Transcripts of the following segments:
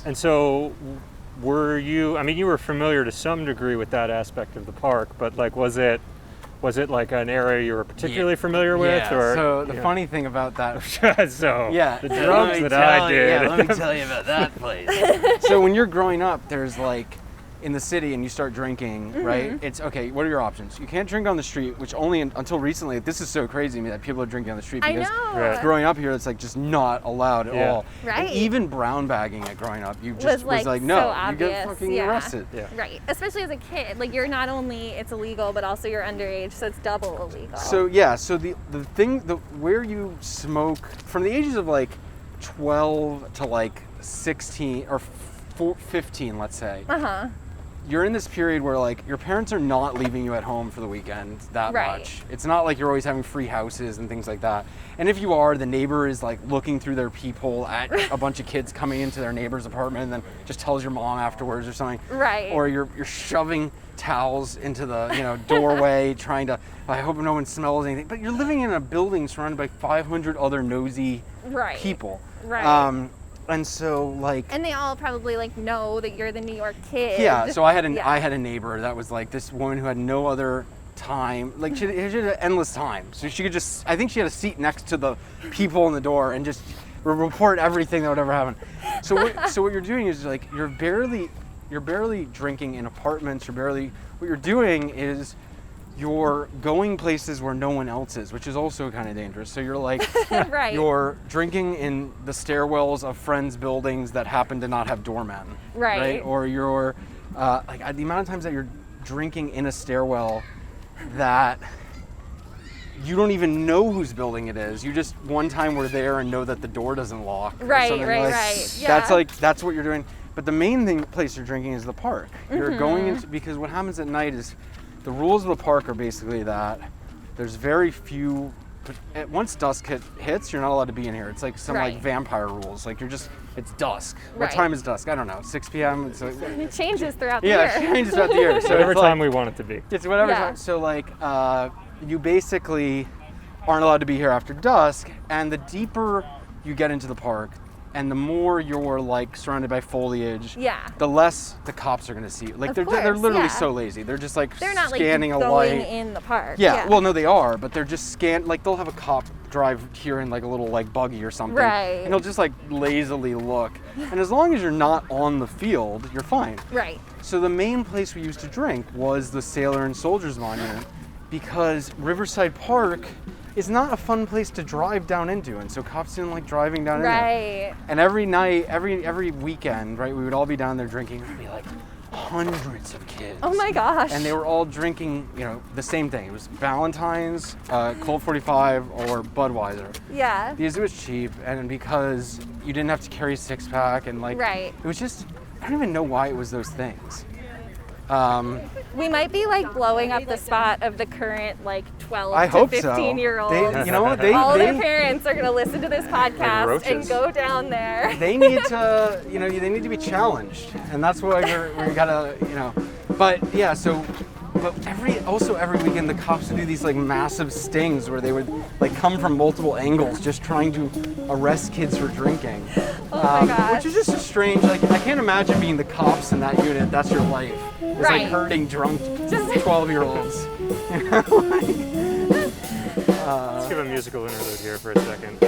And so were you, I mean, you were familiar to some degree with that aspect of the park, but like, was it like an area you were particularly familiar with? Yeah, Or, so the funny thing about that... so, yeah, the drugs that I did. Yeah, let me tell you about that place. So when you're growing up, there's like, in the city and you start drinking, right? It's, okay, what are your options? You can't drink on the street, which only until recently, this is so crazy to me that people are drinking on the street, because Right. growing up here, it's like just not allowed at all. Right. And even brown bagging at growing up, you just was like no, so you obvious. get fucking arrested. Yeah. Right, especially as a kid, like you're not only, it's illegal, but also you're underage, so it's double illegal. So yeah, so the thing, where you smoke, from the ages of like 12 to like 16 or 15, let's say, you're in this period where like your parents are not leaving you at home for the weekend that much. It's not like you're always having free houses and things like that. And if you are, the neighbor is like looking through their peephole at a bunch of kids coming into their neighbor's apartment and then just tells your mom afterwards or something. Right. Or you're shoving towels into the doorway trying to, I hope no one smells anything. But you're living in a building surrounded by 500 other nosy people. Right. And so like, and they all probably like know that you're the New York kid. yeah, so I had a neighbor that was like this woman who had no other time, like she had endless time, so she could just, I think she had a seat next to the people in the door and just report everything that would ever happen. So what you're doing is like you're barely drinking in apartments, what you're doing is you're going places where no one else is, which is also kind of dangerous. So you're like, Right. you're drinking in the stairwells of friends' buildings that happen to not have doormen, Right. Or you're like the amount of times that you're drinking in a stairwell that you don't even know whose building it is. You just one time were there and know that the door doesn't lock. Right. Yeah. That's what you're doing. But the main place you're drinking is the park. You're going into, because what happens at night is, the rules of the park are basically that there's very few, once dusk hits, you're not allowed to be in here. It's like some like vampire rules. Like it's dusk. What time is dusk? I don't know, 6 p.m.? It changes throughout the year. Yeah, it changes throughout the year. So whatever time we want it to be. It's whatever time. So like, you basically aren't allowed to be here after dusk, and the deeper you get into the park, and the more you're like surrounded by foliage, the less the cops are going to see you. Like they're literally so lazy. They're just like they're not scanning like a going light. in the park. Yeah, well no they are, but they're just like they'll have a cop drive here in like a little like buggy or something. Right. And he'll just like lazily look. And as long as you're not on the field, you're fine. Right. So the main place we used to drink was the Sailor and Soldiers Monument, because Riverside Park is not a fun place to drive down into, and so cops didn't like driving down in there. And every night, every weekend, right, we would all be down there drinking. There'd be like hundreds of kids. Oh my gosh. And they were all drinking, the same thing. It was Valentine's, Colt 45, or Budweiser. Yeah. Because it was cheap, and because you didn't have to carry a six-pack, and like, it was just, I don't even know why it was those things. We might be like blowing up the spot of the current like 12 I to hope 15-year-olds. So. You know what? All their parents are going to listen to this podcast and go down there. They need to, they need to be challenged, and that's why we gotta, But yeah, but every weekend the cops would do these like massive stings where they would like come from multiple angles, just trying to arrest kids for drinking. Oh my gosh. Which is just a strange, like I can't imagine being the cops in that unit. That's your life. It's like hurting drunk 12-year-olds. Let's give a musical interlude here for a second.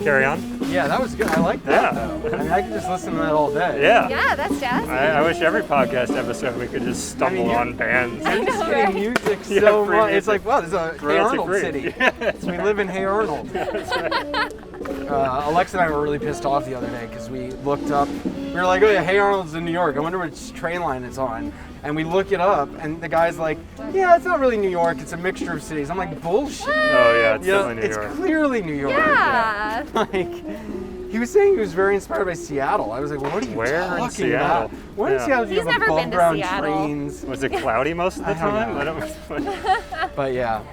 Carry on? Yeah, that was good. I like that though. I mean, I could just listen to that all day. Yeah. Yeah, that's jazzy. I wish every podcast episode we could just stumble on bands. You're just getting music so much. Music. It's like, wow, this is a Hey Arnold city. Yes, we live in Hey Arnold. That's right. Alexa and I were really pissed off the other day because we looked up. We were like, oh yeah, Hey Arnold's in New York. I wonder which train line it's on. And we look it up, and the guy's like, yeah, it's not really New York. It's a mixture of cities. I'm like, bullshit. Oh yeah, it's definitely New York. It's clearly New York. Yeah. Like, he was saying he was very inspired by Seattle. I was like, well, what are you talking about? Where in Seattle do you He's have never above been to ground Seattle. trains? Was it cloudy most of the time? I don't know. But yeah.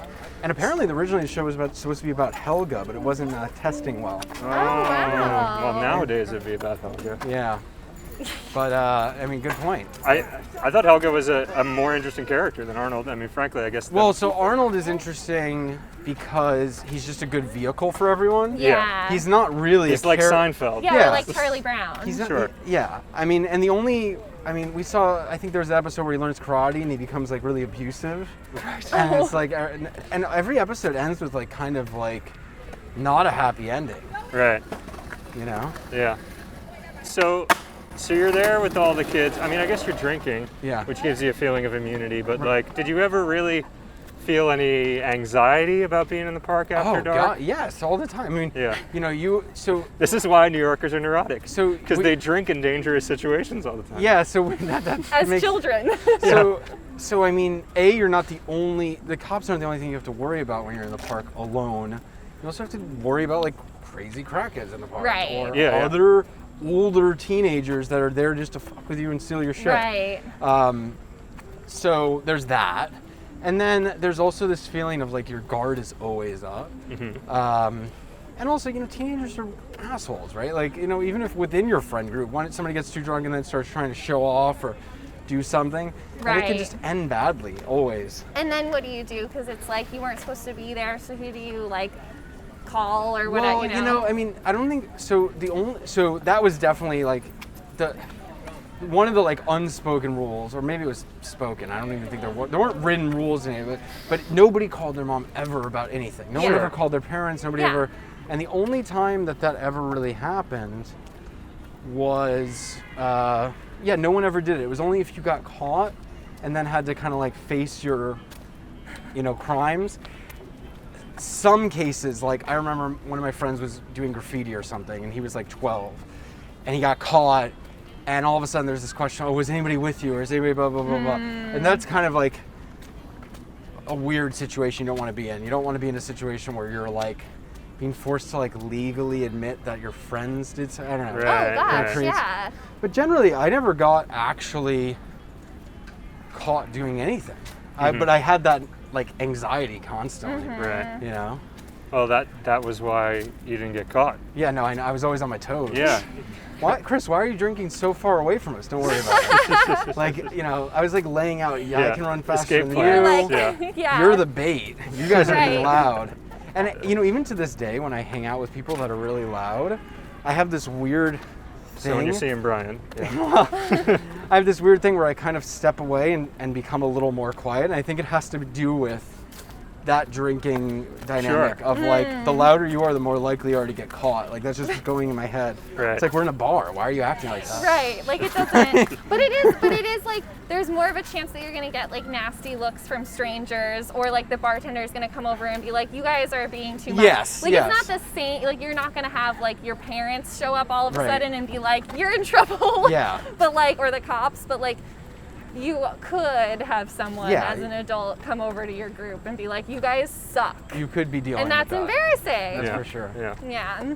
And apparently, originally the show was supposed to be about Helga, but it wasn't testing well. wow. Well, nowadays it'd be about Helga. Yeah. But I mean, good point. I thought Helga was a more interesting character than Arnold. I mean, frankly, I guess. Well, so Arnold is interesting because he's just a good vehicle for everyone. Yeah. He's not really. he's like Seinfeld. Yeah, Yeah. or like Charlie Brown. He's not, Sure. Yeah. I mean, and the only. I mean, we saw. I think there's an episode where he learns karate and he becomes like really abusive. Right. And it's like, and every episode ends with like kind of like, not a happy ending. Right. You know. Yeah. So you're there with all the kids. I mean, I guess you're drinking, Yeah. which gives you a feeling of immunity. But like, did you ever really feel any anxiety about being in the park after Oh dark? God, yes, all the time. I mean, Yeah. you know, so This is why New Yorkers are neurotic. So because they drink in dangerous situations all the time. yeah, so that As makes, children. So I mean, you're not the cops aren't the only thing you have to worry about when you're in the park alone. You also have to worry about like crazy crackheads in the park, Right. or Yeah, yeah. other older teenagers that are there just to fuck with you and steal your shit. Right. So there's that, and then there's also this feeling of like your guard is always up. And also, you know, teenagers are assholes, right? Like, you know, even if within your friend group, when somebody gets too drunk and then starts trying to show off or do something, and it can Right. just end badly, always. And then what do you do? Because it's like you weren't supposed to be there, so who do you like call or whatever? Well, you know, I mean, I don't think so. So that was definitely like one of the like unspoken rules, or maybe it was spoken. I don't even think there weren't written rules in it, but nobody called their mom ever about anything. No one Yeah. ever called their parents. Nobody Yeah. ever. And the only time that ever really happened was, no one ever did it. It was only if you got caught and then had to kind of like face your, you know, crimes. Some cases, like I remember one of my friends was doing graffiti or something, and he was like 12, and he got caught, and all of a sudden there's this question: oh, was anybody with you, or is anybody blah blah blah blah? And that's kind of like a weird situation you don't want to be in. You don't want to be in a situation where you're like being forced to like legally admit that your friends did something. I don't know. Right. Oh gosh, right. yeah. But generally, I never got actually caught doing anything. But I had that like anxiety constantly. Right. You know. Well, that was why you didn't get caught. Yeah, no, I was always on my toes. Yeah. Why, Chris? Why are you drinking so far away from us? Don't worry about it. Like, you know, I was like laying out. Yeah, Yeah. I can run faster Escape than plan. you. Like, Yeah. yeah. You're the bait. You guys are being Right. loud. And you know, even to this day, when I hang out with people that are really loud, I have this weird thing. So when you're seeing Brian, I have this weird thing where I kind of step away and become a little more quiet. And I think it has to do with that drinking dynamic Sure. of like the louder you are, the more likely you are to get caught. Like that's just going in my head. Right. It's like we're in a bar. Why are you acting like that? Right, like it doesn't, but it is like there's more of a chance that you're gonna get like nasty looks from strangers, or like the bartender is gonna come over and be like, you guys are being too much. Yes, Like yes. it's not the same, like you're not gonna have like your parents show up all of a Right. sudden and be like, you're in trouble. Yeah. But like, or the cops, but like, you could have someone Yeah. as an adult come over to your group and be like, you guys suck. You could be dealing And that's with that. embarrassing. That's yeah, for sure. Yeah. Yeah.